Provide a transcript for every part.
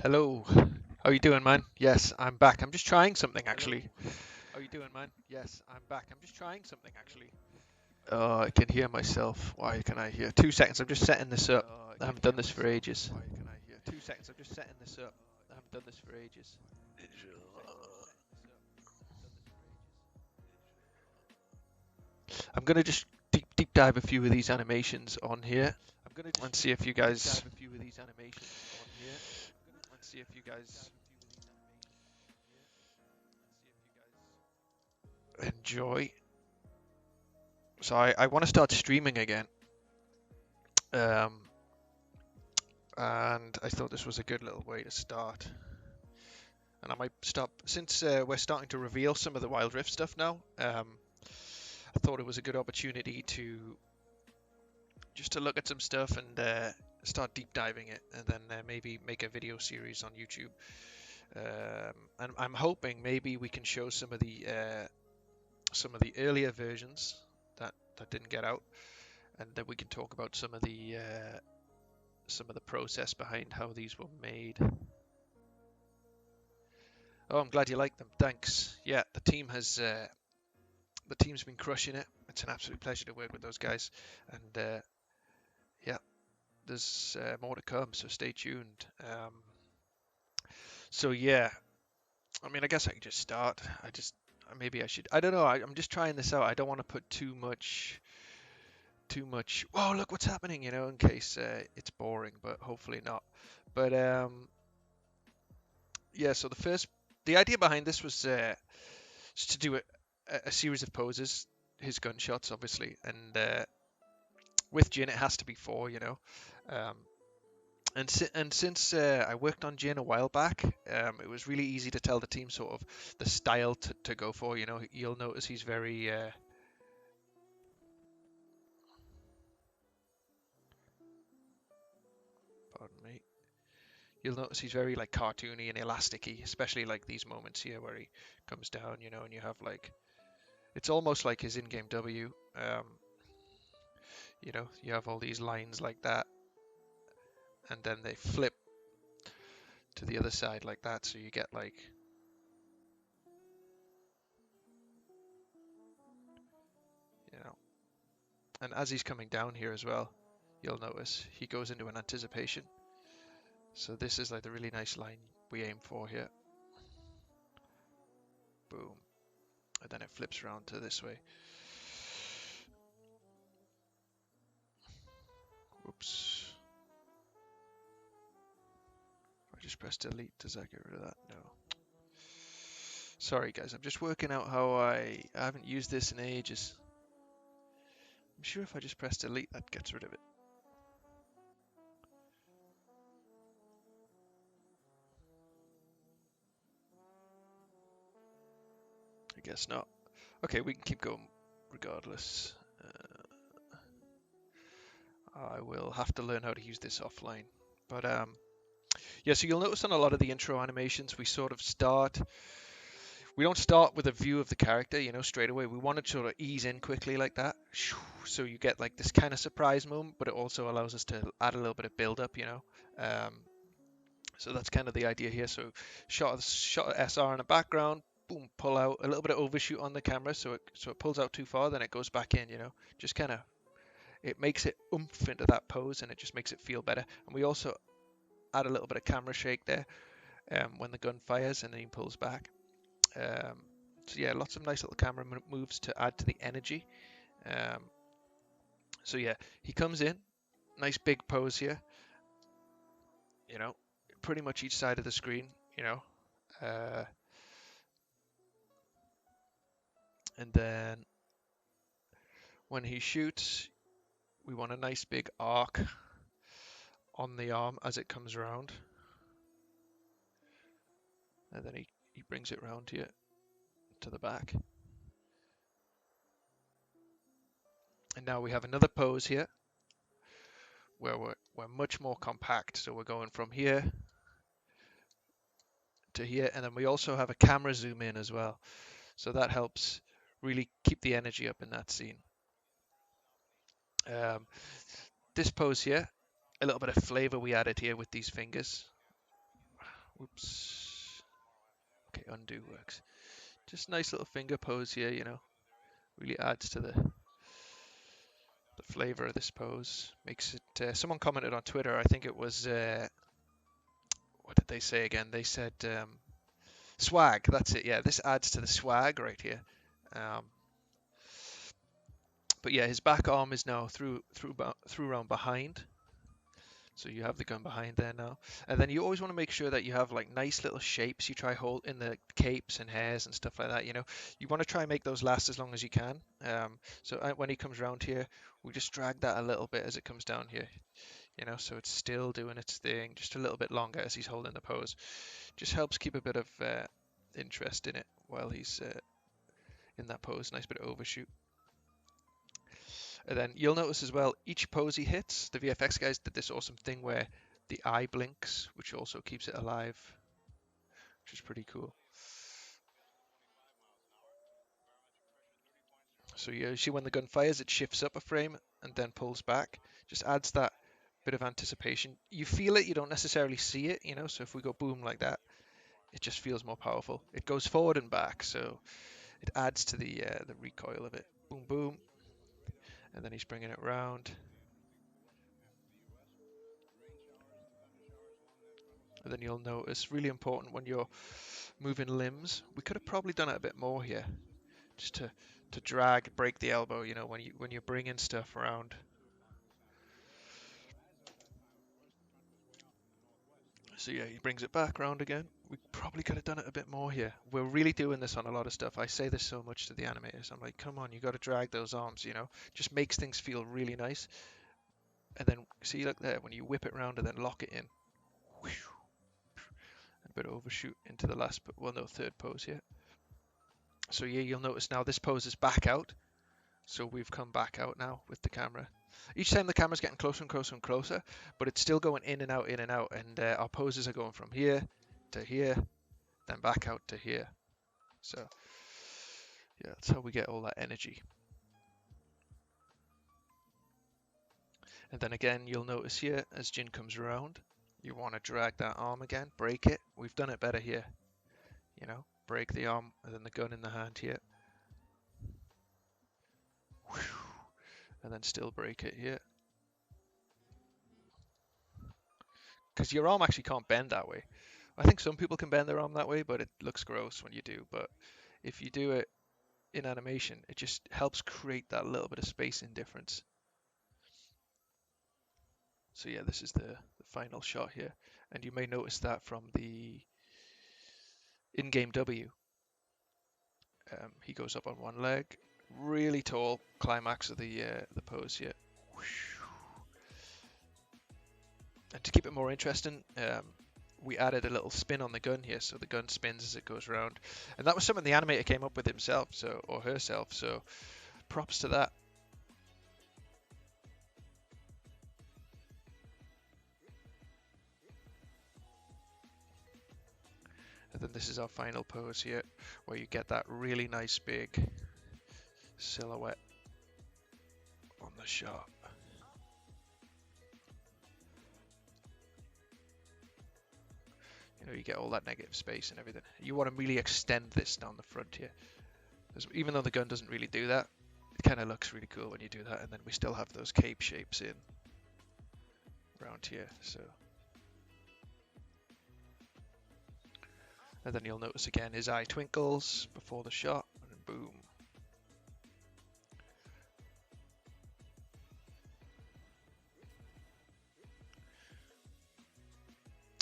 Hello. How you doing, man? Yes, I'm back. I'm just trying something actually. How you doing, man? Yes, I'm back. I'm just trying something actually. Oh, I can hear myself. Why can I hear? 2 seconds. I'm just setting this up. I haven't done this for ages. Why can I hear? 2 seconds. I'm just setting this up. I haven't done this for ages. I'm gonna just deep dive a few of these animations on here and see if you guys enjoy. So I want to start streaming again. Um, and I thought this was a good little way to start. And I might stop since we're starting to reveal some of the Wild Rift stuff now. I thought it was a good opportunity to just to look at some stuff and start deep diving it, and then maybe make a video series on YouTube. And I'm hoping maybe we can show some of the earlier versions that didn't get out, and then we can talk about some of the process behind how these were made. Oh, I'm glad you like them. Thanks. Yeah, the team's been crushing it. It's an absolute pleasure to work with those guys, and yeah, there's more to come. So stay tuned. So yeah, I mean, I guess I could just start. Maybe I should. I don't know. I'm just trying this out. I don't want to put too much. Whoa, look what's happening. In case it's boring, but hopefully not. But yeah. So the idea behind this was just to do a series of poses, his gunshots, obviously, and with Jhin it has to be four. Um, and since I worked on Jhin a while back, it was really easy to tell the team sort of the style to go for. You'll notice he's very pardon me. You'll notice he's very like cartoony and elasticy, especially like these moments here where he comes down, and you have like it's almost like his in-game W. You have all these lines like that, and then they flip to the other side like that, so you get like you know. And as he's coming down here as well, you'll notice he goes into an anticipation. So this is like the really nice line we aim for here. Boom. And then it flips around to this way. Oops. If I just press delete, does that get rid of that? No. Sorry guys, I'm just working out how I haven't used this in ages. I'm sure if I just press delete that gets rid of it. I guess not. Okay, we can keep going regardless. I will have to learn how to use this offline. But yeah, so you'll notice on a lot of the intro animations we don't start with a view of the character, straight away. We want to sort of ease in quickly like that. So you get like this kind of surprise moment, but it also allows us to add a little bit of build up. Um, so that's kind of the idea here. So shot of SR in the background, boom, pull out a little bit of overshoot on the camera, so it pulls out too far, then it goes back in. Just kind of it makes it oomph into that pose, and it just makes it feel better. And we also add a little bit of camera shake there when the gun fires and then he pulls back. Um, so yeah, lots of nice little camera moves to add to the energy. Um, so yeah, he comes in, nice big pose here. You know, pretty much each side of the screen. You know, uh, and then when he shoots, we want a nice big arc on the arm as it comes around, and then he brings it round here to the back. And now we have another pose here where we're much more compact. So we're going from here to here, and then we also have a camera zoom in as well. So that helps really keep the energy up in that scene. Um, this pose here, a little bit of flavor we added here with these fingers. Whoops. Okay, undo works. Just nice little finger pose here, you know. Really adds to the flavor of this pose. Makes it. Someone commented on Twitter. I think it was. What did they say again? They said swag. That's it. Yeah, this adds to the swag right here. Um, but yeah, his back arm is now through around behind. So you have the gun behind there now. And then you always want to make sure that you have like nice little shapes you try hold in the capes and hairs and stuff like that, you know. You want to try and make those last as long as you can. So when he comes around here, we just drag that a little bit as it comes down here, you know, so it's still doing its thing just a little bit longer as he's holding the pose. Just helps keep a bit of interest in it while he's in that pose. Nice bit of overshoot. And then you'll notice as well, each pose he hits, the VFX guys did this awesome thing where the eye blinks, which also keeps it alive, which is pretty cool. So you see when the gun fires, it shifts up a frame and then pulls back. Just adds that bit of anticipation. You feel it, you don't necessarily see it, you know, so if we go boom like that, it just feels more powerful. It goes forward and back, so it adds to the recoil of it. Boom, boom. And then he's bringing it round. And then you'll notice, really important when you're moving limbs, we could have probably done it a bit more here, just to drag, break the elbow, you know, when you're bringing stuff around. So yeah, he brings it back round again. We probably could have done it a bit more here. We're really doing this on a lot of stuff. I say this so much to the animators. I'm like, come on, you got to drag those arms, you know. Just makes things feel really nice. And then see, look there, when you whip it round and then lock it in. Whew, a bit of overshoot into the last, well, no, third pose here. So yeah, you'll notice now this pose is back out. So we've come back out now with the camera. Each time the camera's getting closer and closer and closer, but it's still going in and out, and our poses are going from here to here, then back out to here. So yeah, that's how we get all that energy. And then again, you'll notice here, as Jhin comes around, you want to drag that arm again, break it. We've done it better here, you know, break the arm and then the gun in the hand here. And then still break it here. Because your arm actually can't bend that way. I think some people can bend their arm that way, but it looks gross when you do. But if you do it in animation, it just helps create that little bit of spacing difference. So yeah, this is the final shot here. And you may notice that from the in-game W. He goes up on one leg, really tall climax of the pose here. And to keep it more interesting, we added a little spin on the gun here, so the gun spins as it goes around. And that was something the animator came up with himself, or herself, so props to that. And then this is our final pose here, where you get that really nice big silhouette on the shot. You know, you get all that negative space and everything. You want to really extend this down the front here. Even though the gun doesn't really do that, it kind of looks really cool when you do that. And then we still have those cape shapes in around here. So, and then you'll notice again his eye twinkles before the shot, and boom.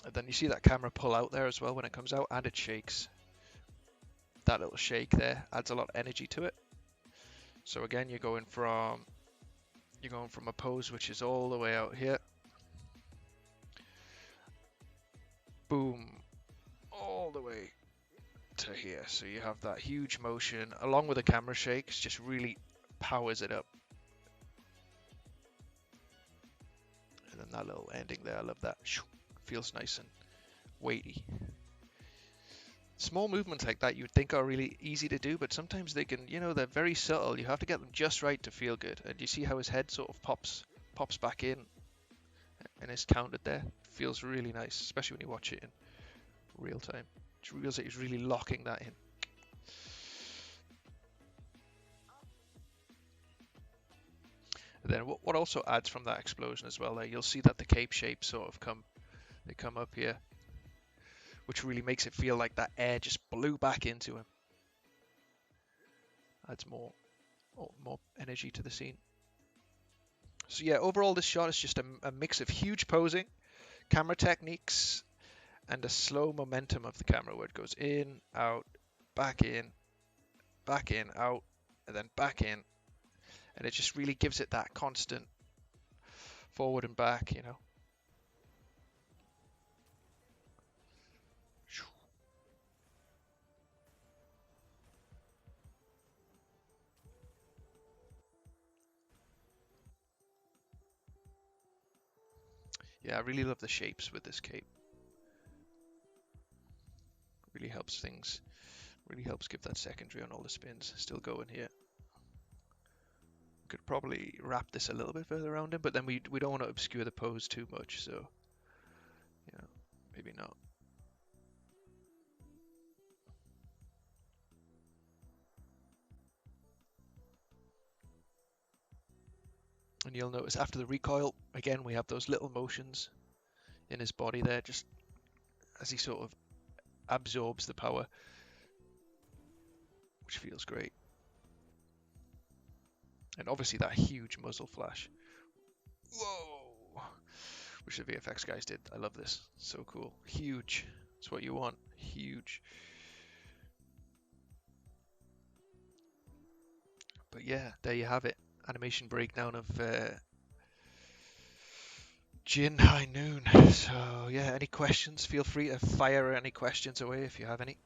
And then you see that camera pull out there as well when it comes out, and it shakes. That little shake there adds a lot of energy to it. So again, you're going from a pose which is all the way out here. Boom. All the way to here. So you have that huge motion along with the camera shakes, just really powers it up. And then that little ending there, I love that. Feels nice and weighty. Small movements like that you would think are really easy to do, but sometimes they can, you know, they're very subtle. You have to get them just right to feel good. And you see how his head sort of pops back in and is counted there. Feels really nice, especially when you watch it in real time. It feels like he's really locking that in. And then what also adds from that explosion as well, there you'll see that the cape shapes sort of come up here, which really makes it feel like that air just blew back into him. Adds more energy to the scene. So yeah, overall this shot is just a mix of huge posing, camera techniques, and a slow momentum of the camera where it goes in, out, back in, out, and then back in. And it just really gives it that constant forward and back, you know. Yeah, I really love the shapes with this cape. Really helps things, really helps give that secondary on all the spins. Still going here. Could probably wrap this a little bit further around him, but then we don't want to obscure the pose too much, so yeah, maybe not. And you'll notice after the recoil, again, we have those little motions in his body there, just as he sort of absorbs the power, which feels great. And obviously that huge muzzle flash. Whoa! Which the VFX guys did. I love this. So cool. Huge. That's what you want. Huge. But yeah, there you have it. Animation breakdown of Jhin High Noon. So yeah, any questions? Feel free to fire any questions away if you have any.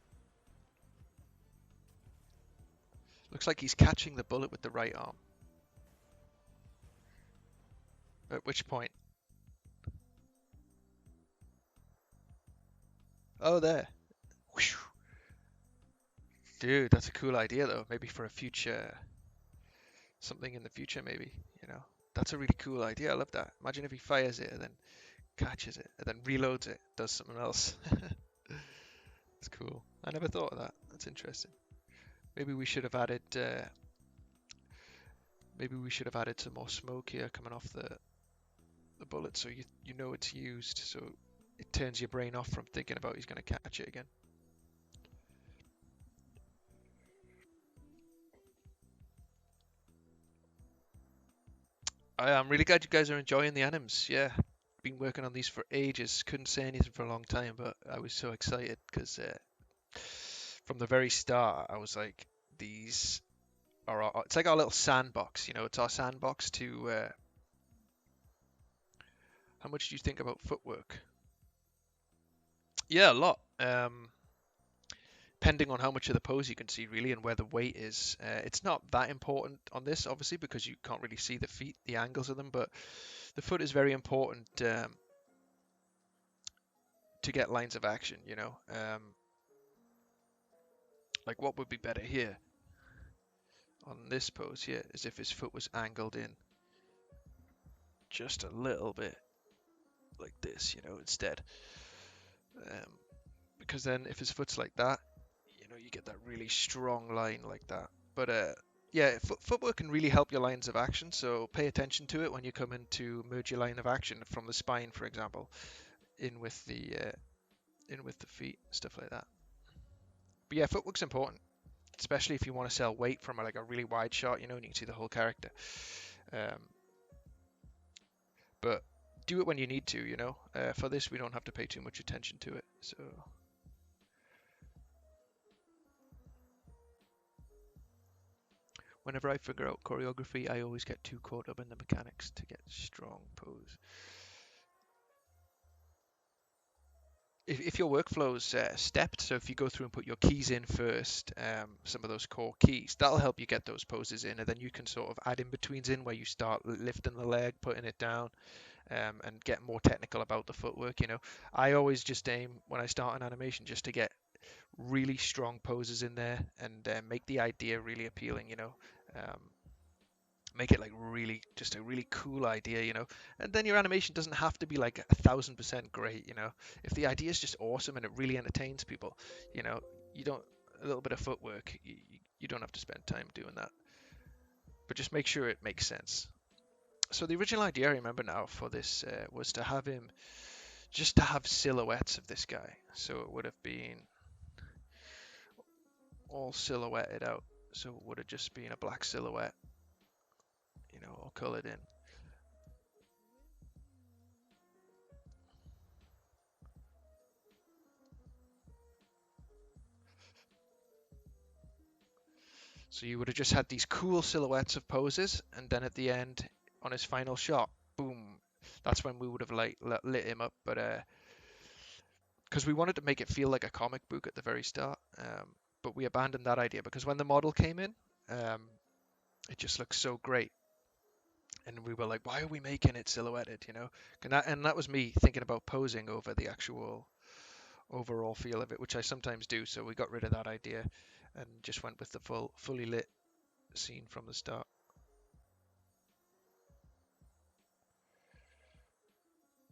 Looks like he's catching the bullet with the right arm. At which point? Oh, there. Whew. Dude, that's a cool idea though. Maybe for a future, something in the future maybe, you know. That's a really cool idea. I love that. Imagine if he fires it and then catches it and then reloads it, does something else. It's cool. I never thought of that. That's interesting. Maybe we should have added some more smoke here coming off the bullet, so you know it's used, so it turns your brain off from thinking about he's going to catch it again. I'm really glad you guys are enjoying the anims. Yeah, been working on these for ages. Couldn't say anything for a long time, but I was so excited because from the very start I was like, these are it's like our little sandbox. You know, it's our sandbox to. How much do you think about footwork? Yeah, a lot. Depending on how much of the pose you can see really and where the weight is. It's not that important on this obviously because you can't really see the feet, the angles of them, but the foot is very important to get lines of action, you know. Like what would be better here on this pose here is if his foot was angled in just a little bit like this, you know, instead. Because then if his foot's like that, you know, you get that really strong line like that. But yeah, footwork can really help your lines of action, so pay attention to it when you come in to merge your line of action from the spine, for example, in with the feet, stuff like that. But yeah, footwork's important, especially if you want to sell weight from like a really wide shot, you know, and you can see the whole character. Um, but do it when you need to, you know. For this, we don't have to pay too much attention to it, so. Whenever I figure out choreography, I always get too caught up in the mechanics to get strong pose. If your workflow's stepped, so if you go through and put your keys in first, some of those core keys, that'll help you get those poses in, and then you can sort of add in-betweens in where you start lifting the leg, putting it down, and get more technical about the footwork, you know. I always just aim, when I start an animation, just to get really strong poses in there and make the idea really appealing, you know. make it like really just a really cool idea, and then your animation doesn't have to be like 1,000% great. If the idea is just awesome and it really entertains people, you know you don't a little bit of footwork, you don't have to spend time doing that, but just make sure it makes sense. So the original idea I remember now for this was to have him just to have silhouettes of this guy, so it would have been all silhouetted out, so it would have just been a black silhouette, all colored in. So you would have just had these cool silhouettes of poses, and then at the end, on his final shot, boom, that's when we would have like lit him up. But because we wanted to make it feel like a comic book at the very start, but we abandoned that idea because when the model came in, it just looked so great, and we were like, why are we making it silhouetted? And that was me thinking about posing over the actual overall feel of it, which I sometimes do. So we got rid of that idea and just went with the fully lit scene from the start.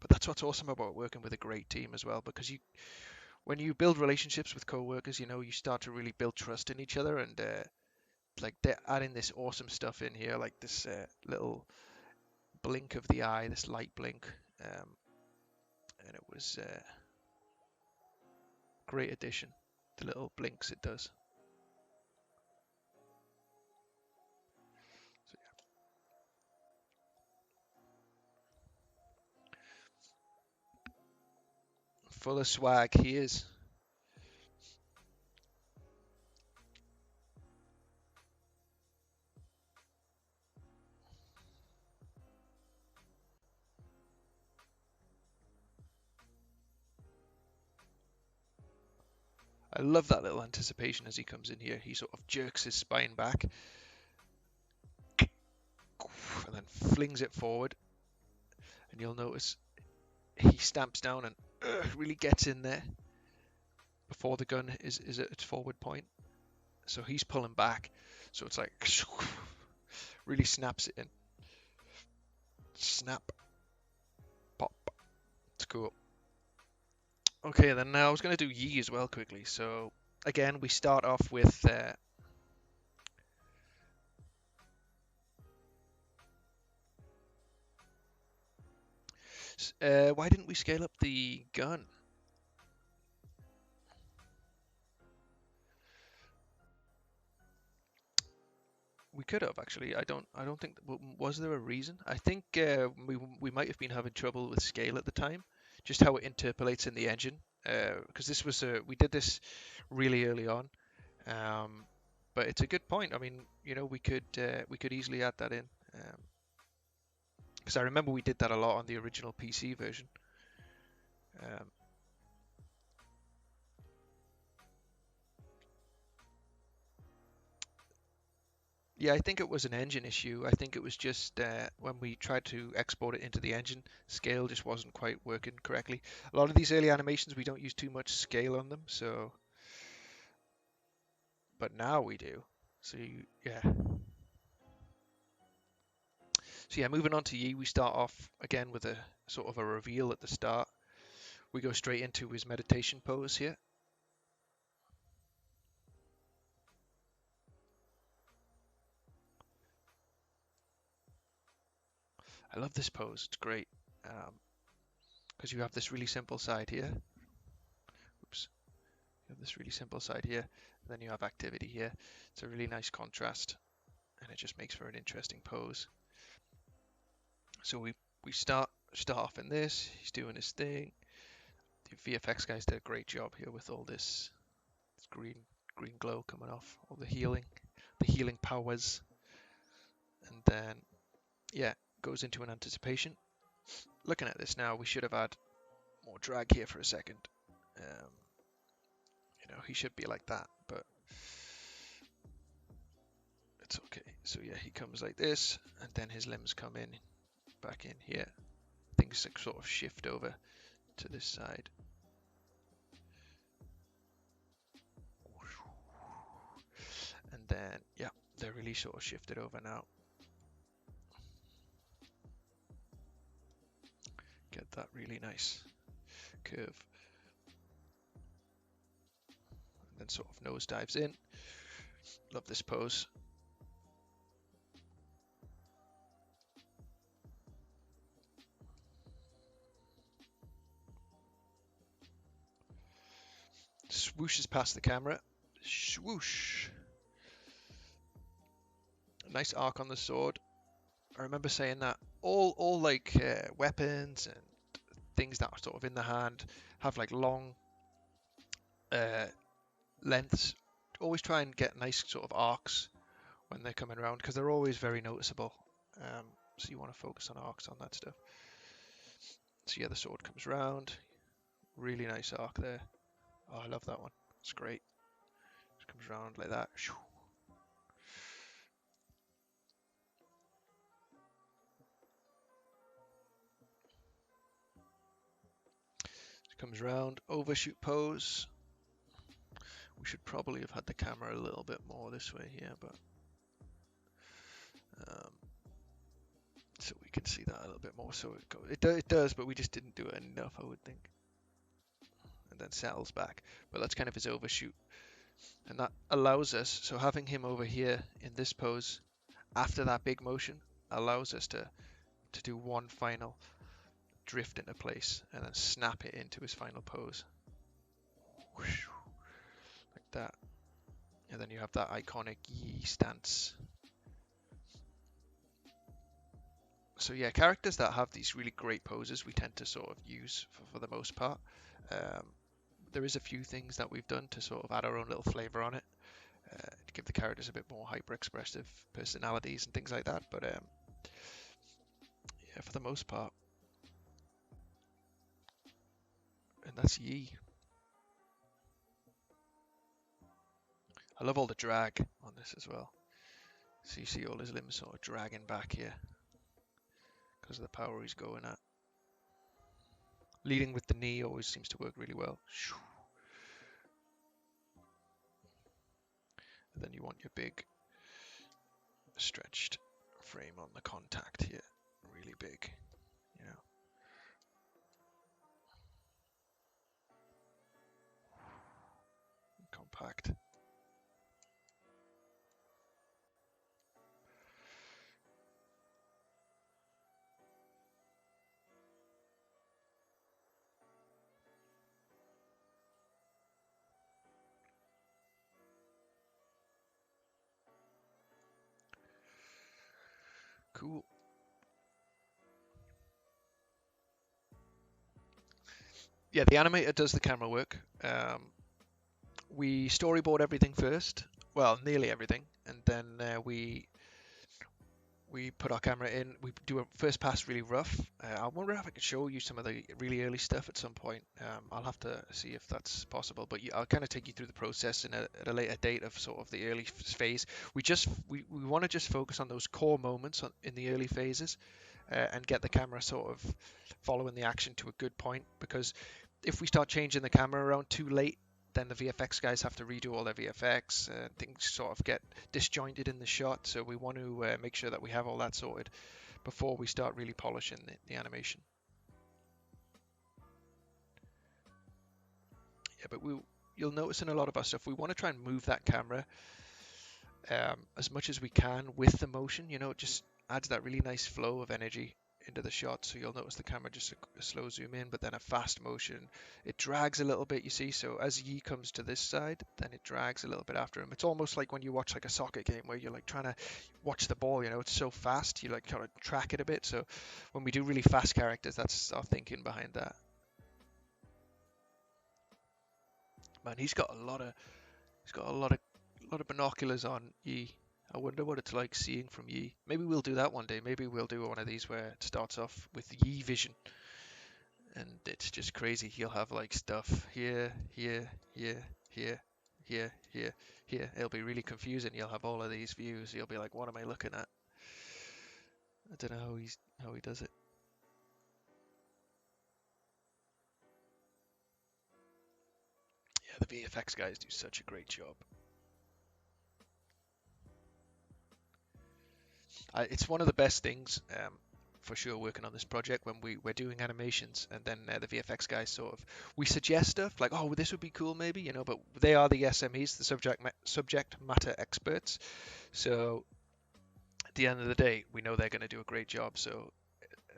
But that's what's awesome about working with a great team as well, because when you build relationships with coworkers, you start to really build trust in each other, and like they're adding this awesome stuff in here, like this little blink of the eye, this light blink, and it was a great addition. The little blinks it does. So, yeah. Full of swag, he is. I love that little anticipation as he comes in here. He sort of jerks his spine back and then flings it forward, and you'll notice he stamps down and really gets in there before the gun is at its forward point. So he's pulling back. So it's like really snaps it in. Snap. Pop. It's cool. Okay, then now I was going to do Yi as well quickly. So again, we start off with why didn't we scale up the gun? We could have actually. I don't think. Was there a reason? I think we might have been having trouble with scale at the time, just how it interpolates in the engine. Because we did this really early on. Um, but it's a good point. I mean, we could easily add that in. Because I remember we did that a lot on the original PC version. Um, Yeah, I think it was an engine issue. I think it was just when we tried to export it into the engine, scale just wasn't quite working correctly. A lot of these early animations, we don't use too much scale on them, but now we do. Yeah. So yeah, moving on to Yi, we start off again with a sort of a reveal at the start. We go straight into his meditation pose here. I love this pose. It's great. Because you have this really simple side here. Oops. You have this really simple side here, and then you have activity here. It's a really nice contrast, and it just makes for an interesting pose. So we start off in this. He's doing his thing. The VFX guys did a great job here with all this green glow coming off, all the healing powers, and then yeah, goes into an anticipation. Looking at this now, we should have had more drag here for a second. Um, he should be like that, but it's okay. So yeah, he comes like this, and then his limbs come in back in here. Things sort of shift over to this side. And then, yeah, they're really sort of shifted over now. that really nice curve. And then sort of nose dives in. Love this pose. Swooshes past the camera. Swoosh. Nice arc on the sword. I remember saying that all like weapons and things that are sort of in the hand have like long uh, lengths. Always try and get nice sort of arcs when they're coming around because they're always very noticeable. So you want to focus on arcs on that stuff. So yeah, the sword comes round. Really nice arc there. Oh, I love that one. It's great. It comes round like that. It comes round. Overshoot pose. We should probably have had the camera a little bit more this way here, but um, so we can see that a little bit more. So it does, but we just didn't do it enough, I would think. And then settles back. But that's kind of his overshoot. And that allows us, so having him over here in this pose after that big motion allows us to do one final drift into place and then snap it into his final pose. Whoosh, like that. And then you have that iconic Yi stance. So yeah, characters that have these really great poses we tend to sort of use for the most part. There is a few things that we've done to sort of add our own little flavor on it, to give the characters a bit more hyper-expressive personalities and things like that. But yeah, for the most part, and that's Yi. I love all the drag on this as well. So you see all his limbs sort of dragging back here because of the power he's going at. Leading with the knee always seems to work really well. And then you want your big stretched frame on the contact here. Really big, you know. Compact. Cool. Yeah, the animator does the camera work. We storyboard everything first, well, nearly everything, and then we put our camera in. We do a first pass really rough. I wonder if I could show you some of the really early stuff at some point. I'll have to see if that's possible, but I'll kind of take you through the process at a later date of sort of the early phase. We want to just focus on those core moments in the early phases, and get the camera sort of following the action to a good point, because if we start changing the camera around too late, then the VFX guys have to redo all their VFX. Things sort of get disjointed in the shot, so we want to make sure that we have all that sorted before we start really polishing the animation. Yeah, but you'll notice in a lot of our stuff, we want to try and move that camera as much as we can with the motion. You know, it just adds that really nice flow of energy into the shot. So you'll notice the camera just a slow zoom in, but then a fast motion. It drags a little bit, you see. So as Yi comes to this side, then it drags a little bit after him. It's almost like when you watch like a soccer game where you're like trying to watch the ball, you know, it's so fast, you like kind of track it a bit. So when we do really fast characters, that's our thinking behind that. Man, he's got a lot of binoculars on Yi. I wonder what it's like seeing from Yi. Maybe we'll do that one day. Maybe we'll do one of these where it starts off with Yi vision, and it's just crazy. He'll have like stuff here, here, here, here, here, here, here. It'll be really confusing. You'll have all of these views. You'll be like, what am I looking at? I don't know how he does it. Yeah, the VFX guys do such a great job. It's one of the best things for sure working on this project when we're doing animations, and then the VFX guys sort of we suggest stuff like, oh, well, this would be cool maybe, you know, but they are the SMEs, the subject matter experts. So at the end of the day, we know they're going to do a great job. So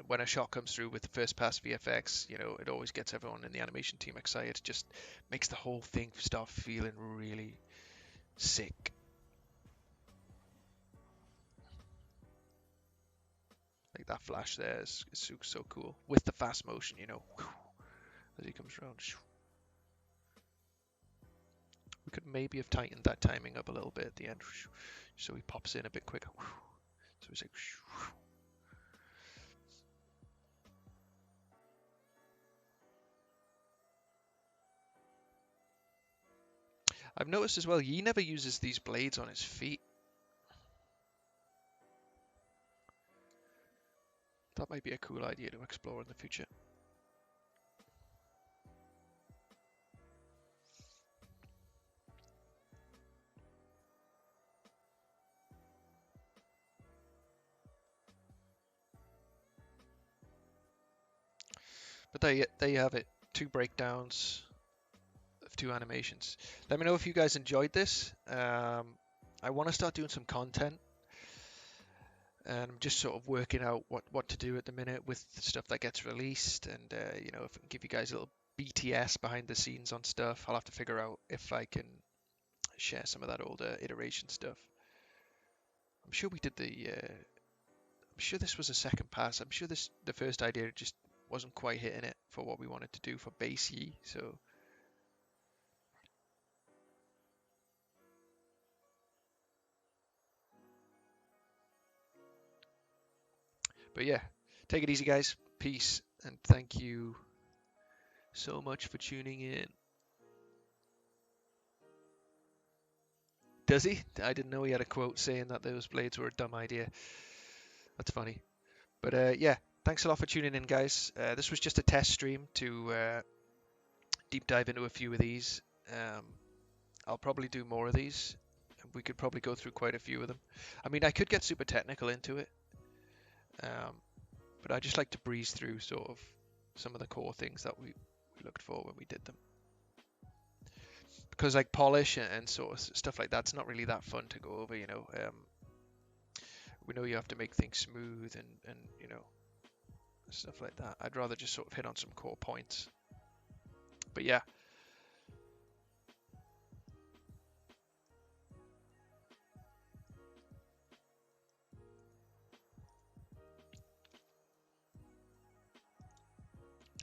when a shot comes through with the first pass VFX, you know, it always gets everyone in the animation team excited. It just makes the whole thing start feeling really sick. Like that flash there is so cool with the fast motion, you know, as he comes around. We could maybe have tightened that timing up a little bit at the end, so he pops in a bit quicker. So he's like. I've noticed as well, he never uses these blades on his feet. That might be a cool idea to explore in the future. But there you have it. 2 breakdowns of 2 animations. Let me know if you guys enjoyed this. I want to start doing some content, and I'm just sort of working out what to do at the minute with the stuff that gets released, and you know, if I can give you guys a little BTS behind the scenes on stuff, I'll have to figure out if I can share some of that older iteration stuff. I'm sure we did I'm sure this was a second pass. I'm sure the first idea just wasn't quite hitting it for what we wanted to do for base Yi. So, but yeah, take it easy, guys. Peace, and thank you so much for tuning in. Does he? I didn't know he had a quote saying that those blades were a dumb idea. That's funny. But yeah, thanks a lot for tuning in, guys. This was just a test stream to deep dive into a few of these. I'll probably do more of these. We could probably go through quite a few of them. I mean, I could get super technical into it, but I just like to breeze through sort of some of the core things that we looked for when we did them. Because like polish and sort of stuff like that's not really that fun to go over, you know. We know you have to make things smooth and you know, stuff like that. I'd rather just sort of hit on some core points. But yeah.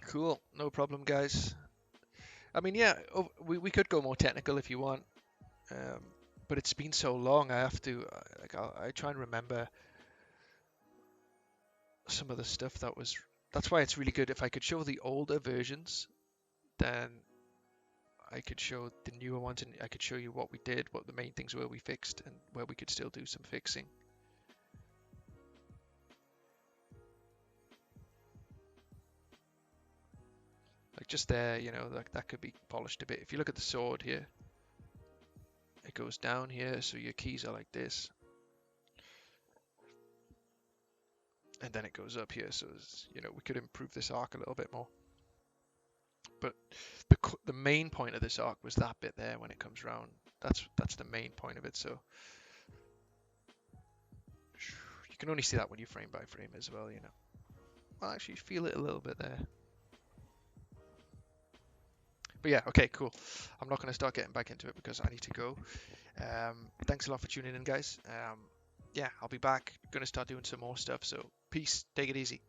Cool, no problem, guys. I mean, yeah, we could go more technical if you want, but it's been so long. I have to like I try and remember some of the stuff that was. That's why it's really good if I could show the older versions, then I could show the newer ones, and I could show you what we did, what the main things were we fixed, and where we could still do some fixing. Like just there, you know, that could be polished a bit. If you look at the sword here, it goes down here, so your keys are like this. And then it goes up here, so you know, we could improve this arc a little bit more. But the main point of this arc was that bit there when it comes round. That's the main point of it. So you can only see that when you frame by frame as well, you know. I'll actually feel it a little bit there. But yeah, okay, cool. I'm not going to start getting back into it because I need to go. Thanks a lot for tuning in, guys. Yeah, I'll be back. Going to start doing some more stuff. So peace. Take it easy.